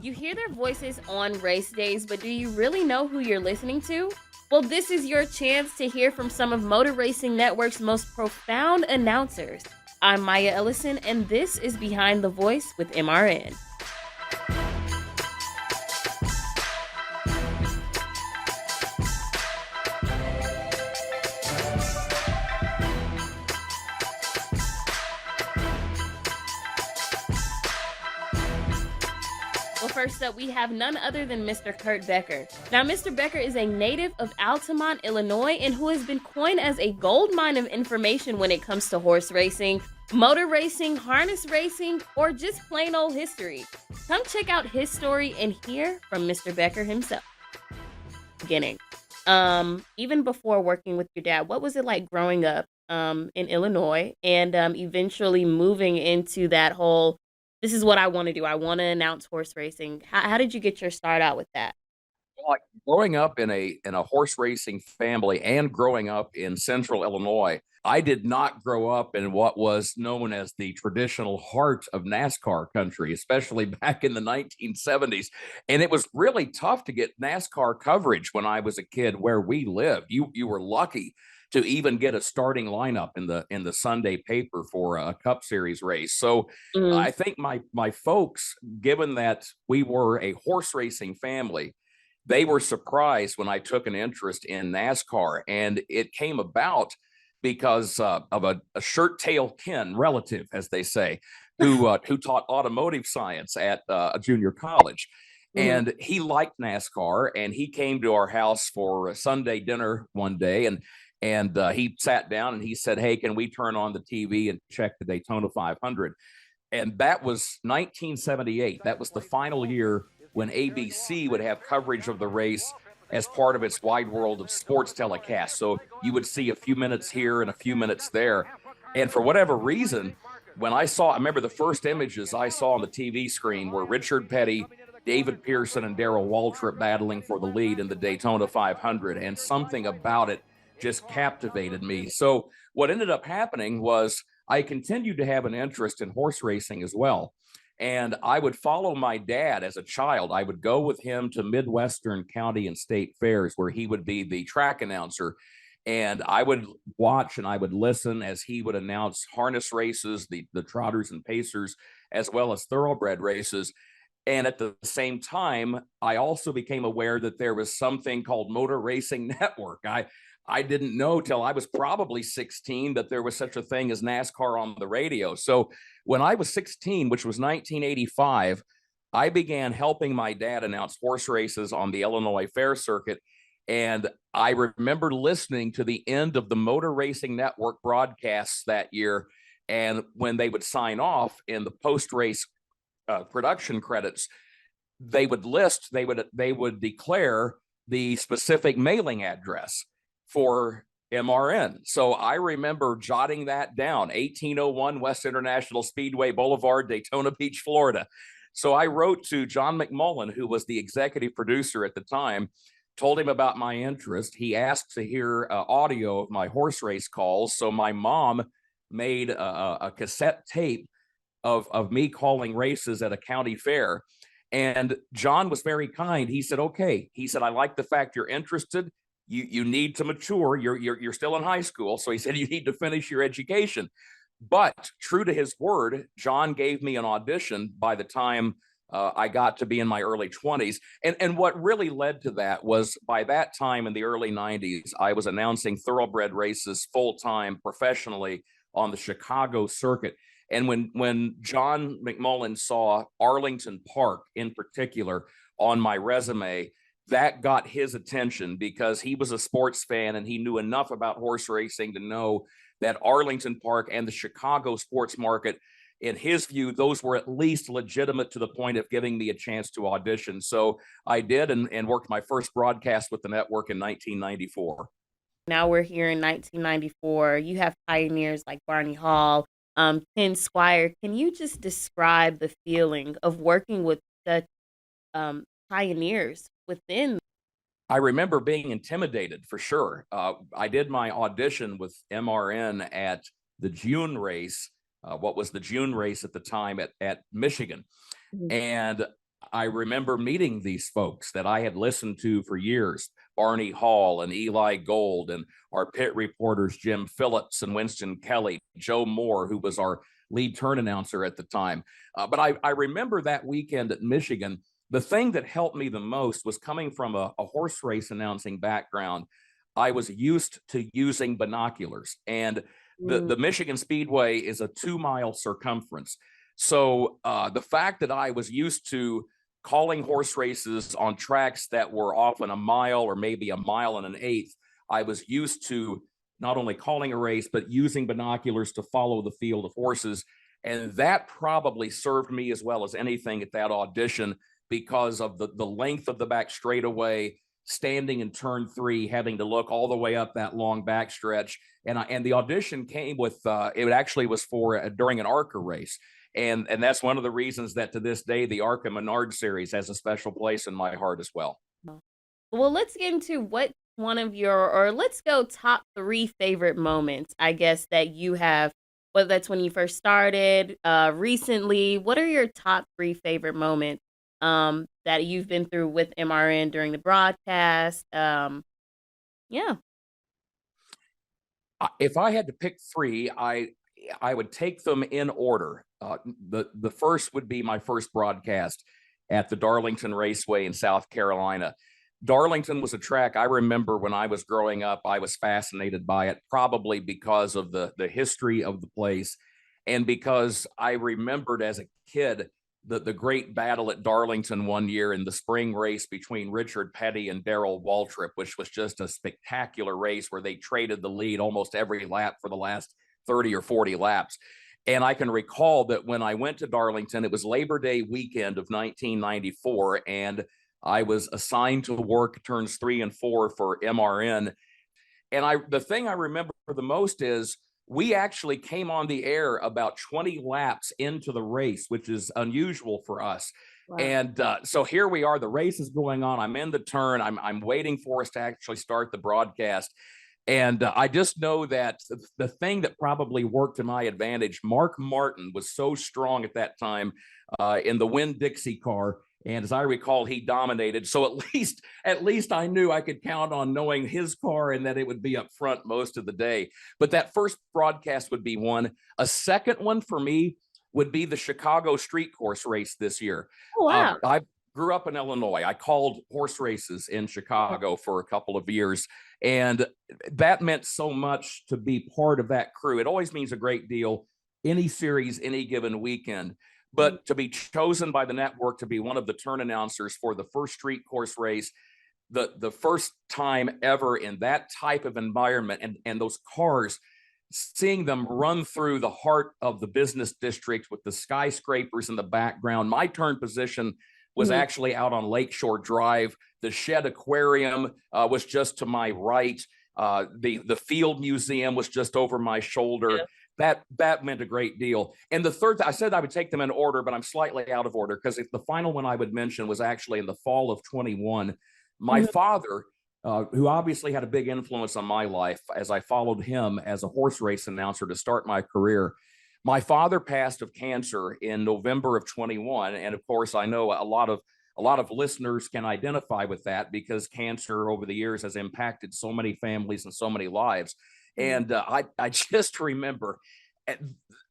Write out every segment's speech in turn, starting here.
You hear their voices on race days, but do you really know who you're listening to? Well, this is your chance to hear from some of Motor Racing Network's most profound announcers. I'm Maya Ellison, and this is Behind the Voice with MRN. First up, we have none other than Mr. Kurt Becker. Now, Mr. Becker is a native of Altamont, Illinois, and who has been coined as a gold mine of information when it comes to horse racing, motor racing, harness racing, or just plain old history. Come check out his story and hear from Mr. Becker himself. Beginning. Even before working with your dad, what was it like growing up in Illinois and eventually moving into that whole this is what I want to do. I want to announce horse racing. How did you get your start out with that? Like growing up in a horse racing family and growing up in central Illinois, I did not grow up in what was known as the traditional heart of NASCAR country, especially back in the 1970s. And it was really tough to get NASCAR coverage when I was a kid where we lived. You were lucky to even get a starting lineup in the Sunday paper for a Cup Series race. So I think my folks, given that we were a horse racing family, they were surprised when I took an interest in NASCAR, and it came about because of a shirt tail kin relative, as they say, who taught automotive science at a junior college. And he liked NASCAR, and he came to our house for a Sunday dinner one day, and he sat down and he said, "Hey, can we turn on the TV and check the Daytona 500?" And that was 1978. That was the final year when ABC would have coverage of the race as part of its wide world of sports telecast. So you would see a few minutes here and a few minutes there. And for whatever reason, I remember the first images I saw on the TV screen were Richard Petty, David Pearson, and Darrell Waltrip battling for the lead in the Daytona 500. And something about it just captivated me. So what ended up happening was I continued to have an interest in horse racing as well. And I would follow my dad as a child. I would go with him to Midwestern county and state fairs where he would be the track announcer. And I would watch and I would listen as he would announce harness races, the trotters and pacers, as well as thoroughbred races. And at the same time, I also became aware that there was something called Motor Racing Network. I didn't know till I was probably 16 that there was such a thing as NASCAR on the radio. So when I was 16, which was 1985, I began helping my dad announce horse races on the Illinois Fair Circuit. And I remember listening to the end of the Motor Racing Network broadcasts that year. And when they would sign off in the post-race production credits, they would declare the specific mailing address for MRN. So I remember jotting that down, 1801 West International Speedway Boulevard, Daytona Beach, Florida. So I wrote to John McMullen, who was the executive producer at the time, told him about my interest. He asked to hear audio of my horse race calls. So my mom made a cassette tape of me calling races at a county fair. And John was very kind. He said, "Okay." He said, "I like the fact you're interested. You need to mature. You're still in high school." So he said, "You need to finish your education." But true to his word, John gave me an audition by the time I got to be in my early 20s. And what really led to that was by that time in the early 90s, I was announcing thoroughbred races full-time professionally on the Chicago circuit. And when John McMullen saw Arlington Park in particular on my resume, that got his attention because he was a sports fan and he knew enough about horse racing to know that Arlington Park and the Chicago sports market, in his view, those were at least legitimate to the point of giving me a chance to audition. So I did and worked my first broadcast with the network in 1994. Now we're here in 1994. You have pioneers like Barney Hall, Ken Squire. Can you just describe the feeling of working with such pioneers within? I remember being intimidated for sure. I did my audition with MRN at the June race, what was the June race at the time at Michigan. And I remember meeting these folks that I had listened to for years, Barney Hall and Eli Gold, and our pit reporters, Jim Phillips and Winston Kelly, Joe Moore, who was our lead turn announcer at the time. But I remember that weekend at Michigan, the thing that helped me the most was coming from a horse race announcing background. I was used to using binoculars, and the Michigan Speedway is a 2 mile circumference. So the fact that I was used to calling horse races on tracks that were often a mile or maybe a mile and an eighth, I was used to not only calling a race, but using binoculars to follow the field of horses. And that probably served me as well as anything at that audition because of the length of the back straightaway, standing in turn 3, having to look all the way up that long backstretch. And the audition came with, it actually was for during an ARCA race. And that's one of the reasons that to this day, the ARCA Menard series has a special place in my heart as well. Well, let's get into what one of your, or let's go top 3 favorite moments, I guess, that you have, whether that's when you first started, recently. What are your top 3 favorite moments that you've been through with MRN during the broadcast? Yeah. If I had to pick 3, I would take them in order. The first would be my first broadcast at the Darlington Raceway in South Carolina. Darlington was a track I remember when I was growing up. I was fascinated by it, probably because of the history of the place, and because I remembered as a kid the great battle at Darlington one year in the spring race between Richard Petty and Darrell Waltrip, which was just a spectacular race where they traded the lead almost every lap for the last 30 or 40 laps. And I can recall that when I went to Darlington, it was Labor Day weekend of 1994, and I was assigned to work turns 3 and 4 for MRN. And the thing I remember the most is we actually came on the air about 20 laps into the race, which is unusual for us. Wow. And so here we are, the race is going on. I'm in the turn. I'm waiting for us to actually start the broadcast. And I just know that the thing that probably worked to my advantage, Mark Martin was so strong at that time in the Winn-Dixie car. And as I recall, he dominated. So at least I knew I could count on knowing his car and that it would be up front most of the day. But that first broadcast would be one. A second one for me would be the Chicago street course race this year. Oh, wow. I grew up in Illinois. I called horse races in Chicago for a couple of years. And that meant so much to be part of that crew. It always means a great deal, any series, any given weekend. But to be chosen by the network to be one of the turn announcers for the first street course race, the first time ever in that type of environment, and those cars, seeing them run through the heart of the business district with the skyscrapers in the background. My turn position was actually out on Lakeshore Drive. The Shed Aquarium was just to my right. The Field Museum was just over my shoulder. Yeah. That meant a great deal. And the third, I said I would take them in order, but I'm slightly out of order because the final one I would mention was actually in the fall of 21. My father, who obviously had a big influence on my life as I followed him as a horse race announcer to start my career. My father passed of cancer in November of 21. And of course, I know a lot of listeners can identify with that because cancer over the years has impacted so many families and so many lives. And I just remember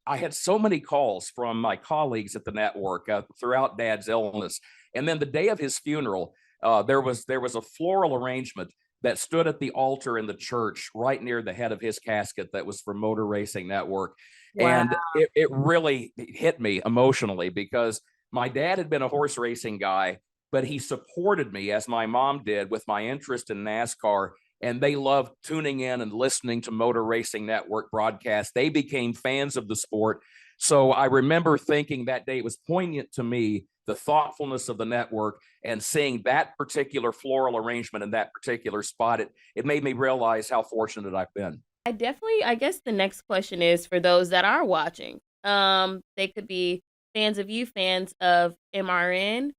I had so many calls from my colleagues at the network throughout Dad's illness. And then the day of his funeral, there was a floral arrangement that stood at the altar in the church right near the head of his casket that was for Motor Racing Network. Wow. And it really hit me emotionally because my dad had been a horse racing guy, but he supported me, as my mom did, with my interest in NASCAR. And they loved tuning in and listening to Motor Racing Network broadcasts. They became fans of the sport. So I remember thinking that day, it was poignant to me, the thoughtfulness of the network, and seeing that particular floral arrangement in that particular spot. It made me realize how fortunate I've been. I guess the next question is for those that are watching. They could be fans of you, fans of MRN.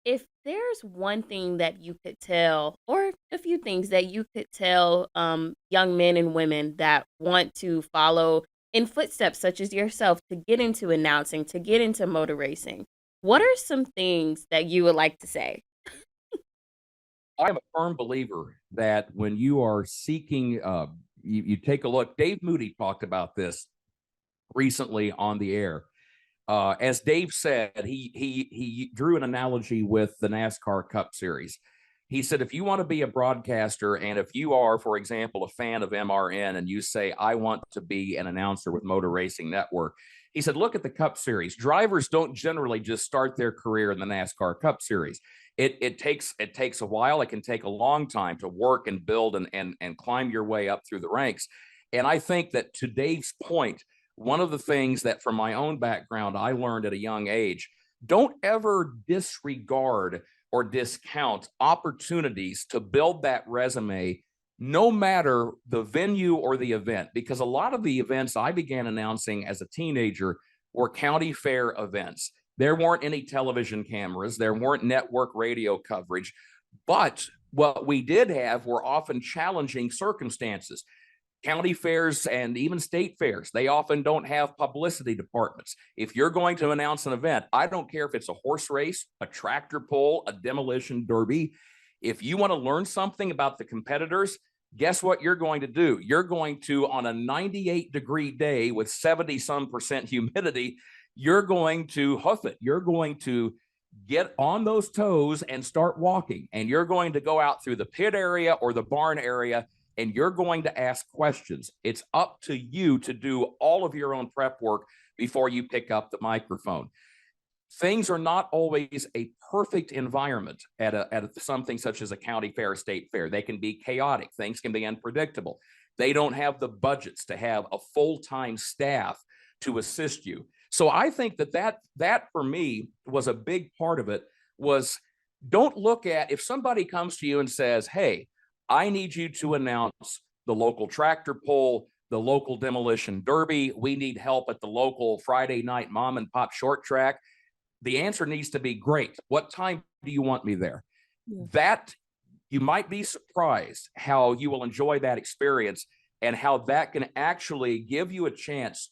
If there's one thing that you could tell, or a few things that you could tell young men and women that want to follow in footsteps such as yourself to get into announcing, to get into motor racing, What are some things that you would like to say? I'm a firm believer that when you are seeking, you take a look. Dave Moody talked about this recently on the air. As Dave said, he drew an analogy with the NASCAR Cup Series. He said, if you want to be a broadcaster, and if you are, for example, a fan of MRN, and you say, I want to be an announcer with Motor Racing Network, he said, look at the Cup Series. Drivers don't generally just start their career in the NASCAR Cup Series. It takes a while. It can take a long time to work and build and climb your way up through the ranks. And I think that, to Dave's point, one of the things that from my own background I learned at a young age, don't ever disregard or discount opportunities to build that resume, no matter the venue or the event. Because a lot of the events I began announcing as a teenager were county fair events. There weren't any television cameras, there weren't network radio coverage, but what we did have were often challenging circumstances. County fairs and even state fairs, they often don't have publicity departments. If you're going to announce an event, I don't care if it's a horse race, a tractor pull, a demolition derby. If you want to learn something about the competitors, guess what you're going to do? You're going to, on a 98-degree day with 70-some% humidity, you're going to hoof it. You're going to get on those toes and start walking. And you're going to go out through the pit area or the barn area, and you're going to ask questions. It's up to you to do all of your own prep work before you pick up the microphone. Things are not always a perfect environment at something such as a county fair, state fair. They can be chaotic. Things can be unpredictable. They don't have the budgets to have a full-time staff to assist you. So I think that for me was a big part of it. Was, don't look at, if somebody comes to you and says, hey, I need you to announce the local tractor pull, the local demolition derby. We need help at the local Friday night mom and pop short track. The answer needs to be, great. What time do you want me there? Yeah. That, you might be surprised how you will enjoy that experience and how that can actually give you a chance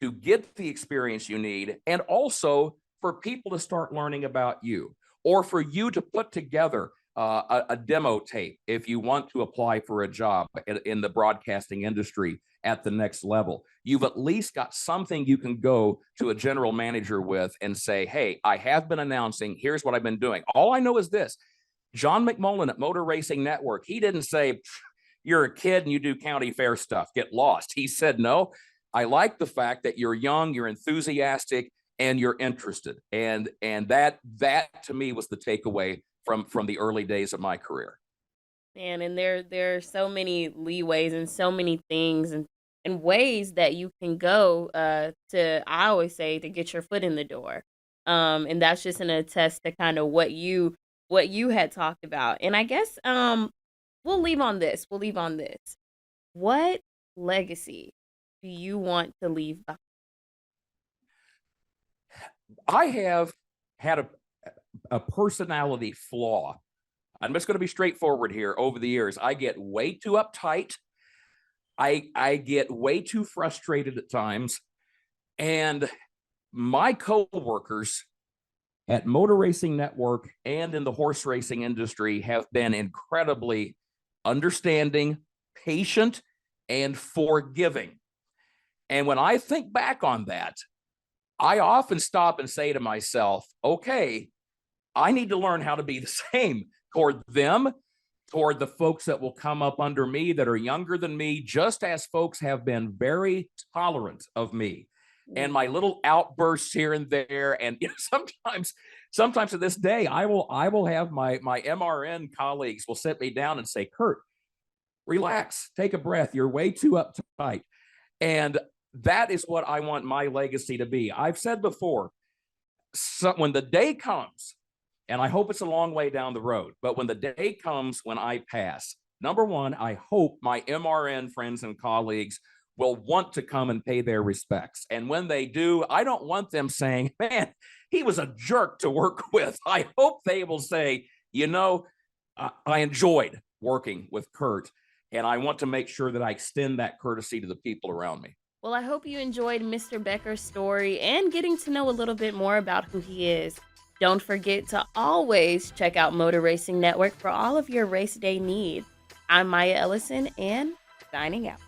to get the experience you need, and also for people to start learning about you, or for you to put together a demo tape if you want to apply for a job in the broadcasting industry at the next level. You've at least got something you can go to a general manager with and say, hey, I have been announcing, here's what I've been doing. All I know is this. John McMullen at Motor Racing Network, he didn't say, you're a kid and you do county fair stuff, get lost. He said, no, I like the fact that you're young, you're enthusiastic, and you're interested. And that to me was the takeaway from the early days of my career. And there are so many leeways and so many things and ways that you can go to, I always say, to get your foot in the door. And that's just an attest to kind of what you had talked about. And I guess we'll leave on this. What legacy do you want to leave behind? I have had a personality flaw. I'm just going to be straightforward here. Over the years, I get way too uptight. I get way too frustrated at times. And my coworkers at Motor Racing Network and in the horse racing industry have been incredibly understanding, patient, and forgiving. And when I think back on that, I often stop and say to myself, okay, I need to learn how to be the same toward them, toward the folks that will come up under me that are younger than me, just as folks have been very tolerant of me and my little outbursts here and there. And sometimes to this day, I will have my MRN colleagues will sit me down and say, Kurt, relax, take a breath. You're way too uptight. And that is what I want my legacy to be. I've said before, when the day comes, and I hope it's a long way down the road, but when the day comes when I pass, number one, I hope my MRN friends and colleagues will want to come and pay their respects. And when they do, I don't want them saying, man, he was a jerk to work with. I hope they will say, I enjoyed working with Kurt, and I want to make sure that I extend that courtesy to the people around me. Well, I hope you enjoyed Mr. Becker's story and getting to know a little bit more about who he is. Don't forget to always check out Motor Racing Network for all of your race day needs. I'm Maya Ellison and signing out.